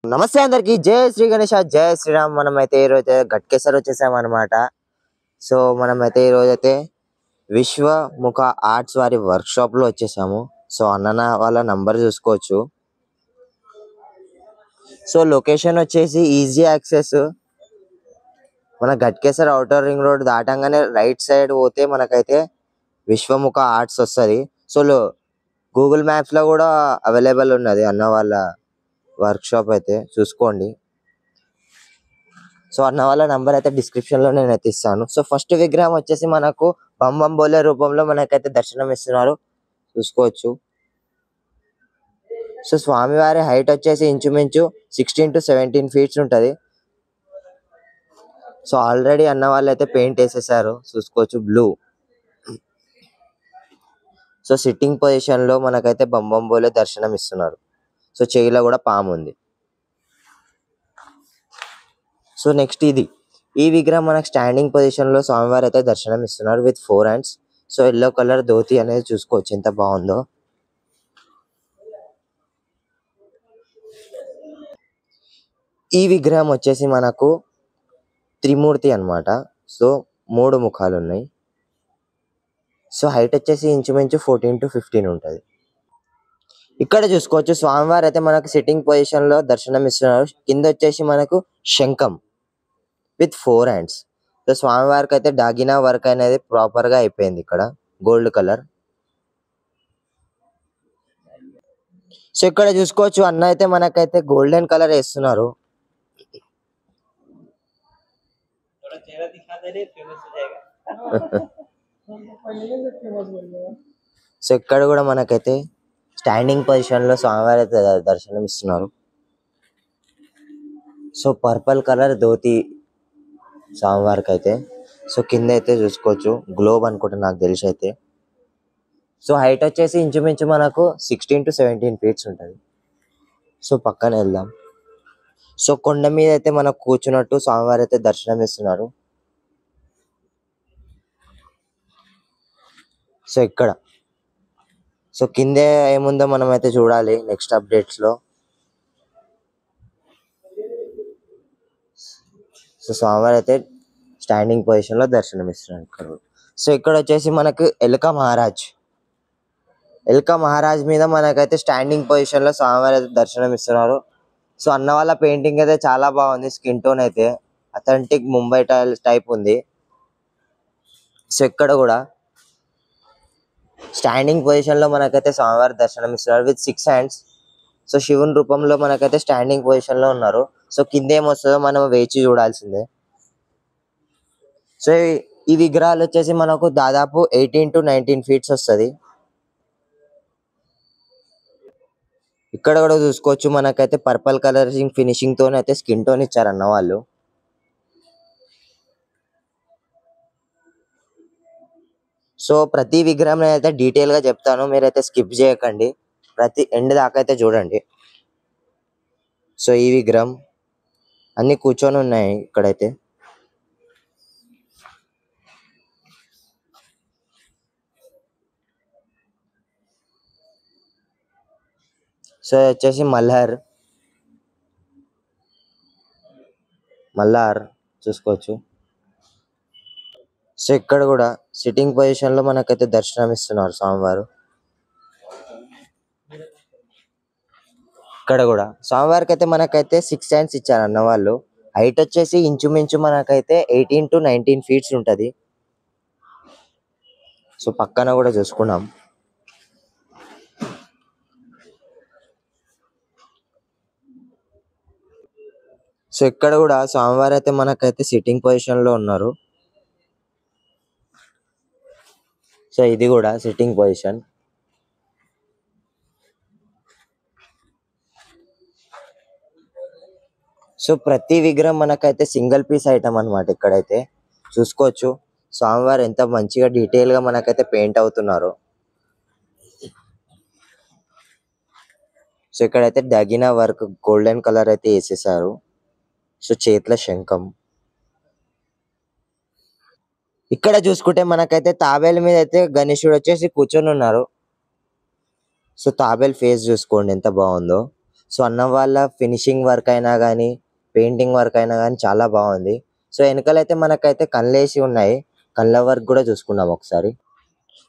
నమస్తే అందరికి జై శ్రీ గణేష జై శ్రీరామ్. మనమైతే ఈరోజు గట్కేసర్ వచ్చేసామన్నమాట. సో మనమైతే ఈరోజైతే విశ్వముఖ ఆర్ట్స్ వారి వర్క్ షాప్ లో వచ్చేసాము. సో అన్న వాళ్ళ నంబర్ చూసుకోవచ్చు. సో లొకేషన్ వచ్చేసి ఈజీ యాక్సెస్. మన గట్కేసర్ అవుటర్ రింగ్ రోడ్ దాటంగానే రైట్ సైడ్ పోతే మనకైతే విశ్వముఖ ఆర్ట్స్ వస్తుంది. సో గూగుల్ మ్యాప్స్ లో కూడా అవైలబుల్ ఉన్నది అన్న వాళ్ళ వర్క్ షాప్ అయితే చూసుకోండి. సో అన్న వాళ్ళ నంబర్ అయితే డిస్క్రిప్షన్ లో నేను అయితే ఇస్తాను. సో ఫస్ట్ విగ్రహం వచ్చేసి మనకు బంబం బోలే రూపంలో మనకైతే దర్శనం ఇస్తున్నారు, చూసుకోవచ్చు. సో స్వామివారి హైట్ వచ్చేసి ఇంచుమించు 16 to 17 feet ఉంటది. సో ఆల్రెడీ అన్న వాళ్ళు అయితే పెయింట్ వేసేసారు, చూసుకోవచ్చు, బ్లూ. సో సిట్టింగ్ పొజిషన్ లో మనకైతే బంబం బోలే దర్శనం ఇస్తున్నారు. సో చేయిలో కూడా పాము ఉంది. సో నెక్స్ట్ ఈ విగ్రహం మనకు స్టాండింగ్ పొజిషన్ లో స్వామివారు అయితే దర్శనం ఇస్తున్నారు with 4 hands. So yellow colour dhoti అనేది చూసుకోవచ్చు ఎంత బాగుందో. ఈ విగ్రహం వచ్చేసి మనకు త్రిమూర్తి అన్నమాట. సో 3 ముఖాలు ఉన్నాయి. సో హైట్ వచ్చేసి ఇంచుమించు 14 to 15 ఉంటది. ఇక్కడ చూసుకోవచ్చు స్వామివారు అయితే మనకు సిట్టింగ్ పొజిషన్ లో దర్శనం ఇస్తున్నారు. కింద వచ్చేసి మనకు శంఖం విత్ 4 hands. సో స్వామివారికి అయితే డాగినా వర్క్ అనేది ప్రాపర్ గా అయిపోయింది ఇక్కడ, గోల్డ్ కలర్. సో ఇక్కడ చూసుకోవచ్చు అన్న అయితే మనకైతే గోల్డెన్ కలర్ వేస్తున్నారు. సో ఇక్కడ కూడా మనకైతే స్టాండింగ్ పొజిషన్ లో స్వామివారి అయితే దర్శనం ఇస్తున్నారు. సో పర్పుల్ కలర్ ధోతి స్వామివారికి అయితే. సో కింద అయితే చూసుకోవచ్చు గ్లోబ్ అనుకుంటా నాకు తెలిసి అయితే. సో హైట్ వచ్చేసి ఇంచుమించు మనకు 16 to 17 feet ఉంటది. సో పక్కన వెళ్దాం. సో కొండ మీద అయితే మనకు కూర్చున్నట్టు స్వామివారు అయితే దర్శనం ఇస్తున్నారు. సో ఇక్కడ సో కిందే ఏముందో మనం అయితే చూడాలి నెక్స్ట్ అప్డేట్స్ లో. సో స్వామివారు అయితే స్టాండింగ్ పొజిషన్ లో దర్శనం ఇస్తున్నారు ఇక్కడ. సో ఇక్కడ వచ్చేసి మనకు ఎలుక మహారాజ్ మీద మనకైతే స్టాండింగ్ పొజిషన్ లో స్వామివారు అయితే దర్శనం ఇస్తున్నారు. సో అన్న వాళ్ళ పెయింటింగ్ అయితే చాలా బాగుంది. స్కిన్ టోన్ అయితే అథెంటిక్ ముంబై టైప్ ఉంది. సో ఇక్కడ కూడా స్టాండింగ్ పొజిషన్ లో మనకైతే స్వామివారి దర్శనం ఇస్తున్నారు విత్ 6 hands. సో శివుని రూపంలో మనకైతే స్టాండింగ్ పొజిషన్ లో ఉన్నారు. సో కింద ఏమొస్తుందో మనం వేచి చూడాల్సిందే. సో ఈ విగ్రహాలు వచ్చేసి మనకు దాదాపు 18 to 19 feet వస్తుంది. ఇక్కడ కూడా చూసుకోవచ్చు మనకైతే పర్పుల్ కలర్ ఫినిషింగ్ తోనే అయితే స్కిన్ టోన్ ఇచ్చారన్న వాళ్ళు. సో ప్రతి విగ్రహం అయితే డీటెయిల్ గా చెప్తాను, మీరైతే స్కిప్ చేయకండి, ప్రతి ఎండ్ దాకా అయితే చూడండి. సో ఈ విగ్రహం అన్ని కూర్చొని ఉన్నాయి ఇక్కడైతే. సో వచ్చేసి మల్లార్ చూసుకోవచ్చు. సో ఇక్కడ కూడా సిట్టింగ్ పొజిషన్ లో మనకైతే దర్శనం ఇస్తున్నారు స్వామివారు. ఇక్కడ కూడా స్వామివారికి అయితే మనకైతే 6 hands ఇచ్చారు అన్న వాళ్ళు. హైట్ వచ్చేసి ఇంచుమించు మనకైతే 18 to 19 feet ఉంటది. సో పక్కన కూడా చూసుకున్నాం. సో ఇక్కడ కూడా స్వామివారు అయితే మనకైతే సిట్టింగ్ పొజిషన్ లో ఉన్నారు. సో ఇది కూడా సిట్టింగ్ పొజిషన్. సో ప్రతి విగ్రహం మనకైతే సింగిల్ పీస్ ఐటమ్ అన్నమాట. ఇక్కడైతే చూసుకోవచ్చు స్వామివారు ఎంత మంచిగా డీటెయిల్ గా మనకైతే పెయింట్ అవుతున్నారు. సో ఇక్కడైతే డగినా వర్క్ గోల్డెన్ కలర్ అయితే వేసేసారు. సో చేతిలో శంఖం. ఇక్కడ చూసుకుంటే మనకైతే తాబేలు మీద అయితే గణేశుడు వచ్చేసి కూర్చొని ఉన్నారు. సో తాబేలు ఫేస్ చూసుకోండి ఎంత బాగుందో. సో అన్న వాళ్ళ ఫినిషింగ్ వర్క్ అయినా కానీ పెయింటింగ్ వర్క్ అయినా కానీ చాలా బాగుంది. సో వెనకాలైతే మనకైతే కళ్ళేసి ఉన్నాయి. కళ్ళ వర్క్ కూడా చూసుకుందాం ఒకసారి.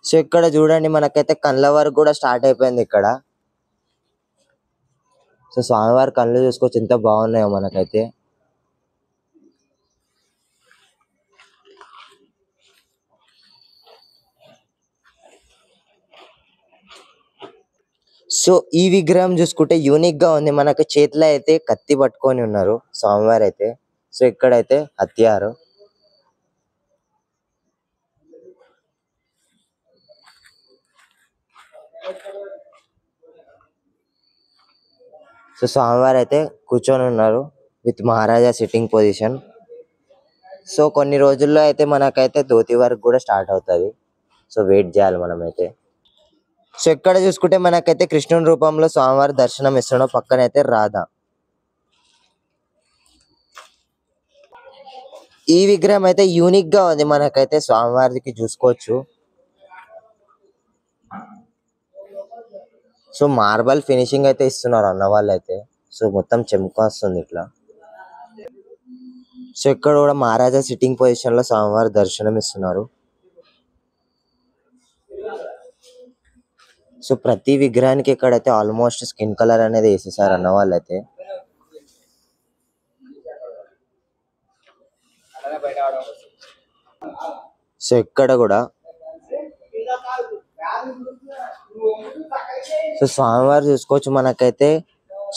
సో ఇక్కడ చూడండి మనకైతే కళ్ళ వర్క్ కూడా స్టార్ట్ అయిపోయింది ఇక్కడ. సో స్వామివారి కళ్ళు చూసుకోవచ్చు ఎంత బాగున్నాయో మనకైతే. సో ఈ విగ్రహం చూసుకుంటే యూనిక్ గా ఉంది. మనకి చేతిలో అయితే కత్తి పట్టుకొని ఉన్నారు స్వామివారు అయితే. సో ఇక్కడైతే హత్యారు. సో స్వామివారు అయితే కూర్చొని ఉన్నారు with Maharaja sitting position. So కొన్ని రోజుల్లో అయితే మనకైతే ధోతి వర్క్ కూడా స్టార్ట్ అవుతుంది. సో వెయిట్ చేయాలి మనమైతే. సో ఇక్కడ చూసుకుంటే మనకైతే కృష్ణుని రూపంలో స్వామివారి దర్శనం ఇస్తున్నాం. పక్కనైతే రాధ. ఈ విగ్రహం అయితే యూనిక్ గా ఉంది మనకైతే స్వామివారికి చూసుకోవచ్చు. సో మార్బల్ ఫినిషింగ్ అయితే ఇస్తున్నారు అన్న వాళ్ళు అయితే. సో మొత్తం చెమ్క వస్తుంది ఇట్లా. సో ఇక్కడ కూడా మహారాజా సిట్టింగ్ పొజిషన్ లో స్వామివారి దర్శనం ఇస్తున్నారు. సో ప్రతి విగ్రహానికి ఇక్కడైతే ఆల్మోస్ట్ స్కిన్ కలర్ అనేది వేసేసారు అన్న వాళ్ళు అయితే. సో ఇక్కడ కూడా సో స్వామివారు చూసుకోవచ్చు మనకైతే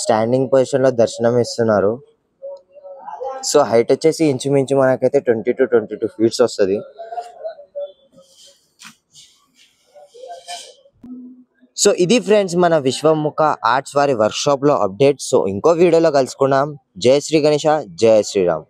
స్టాండింగ్ పొజిషన్ లో దర్శనం ఇస్తున్నారు. సో హైట్ వచ్చేసి ఇంచుమించు మనకైతే 20 to 22 feet వస్తుంది. సో ఇది ఫ్రెండ్స్ మన విశ్వముఖ ఆర్ట్స్ వారి వర్క్ షాప్ లో అప్డేట్. సో ఇంకో వీడియోలో కలుసుకున్నాం. జై శ్రీ గణేష, జై శ్రీరామ్.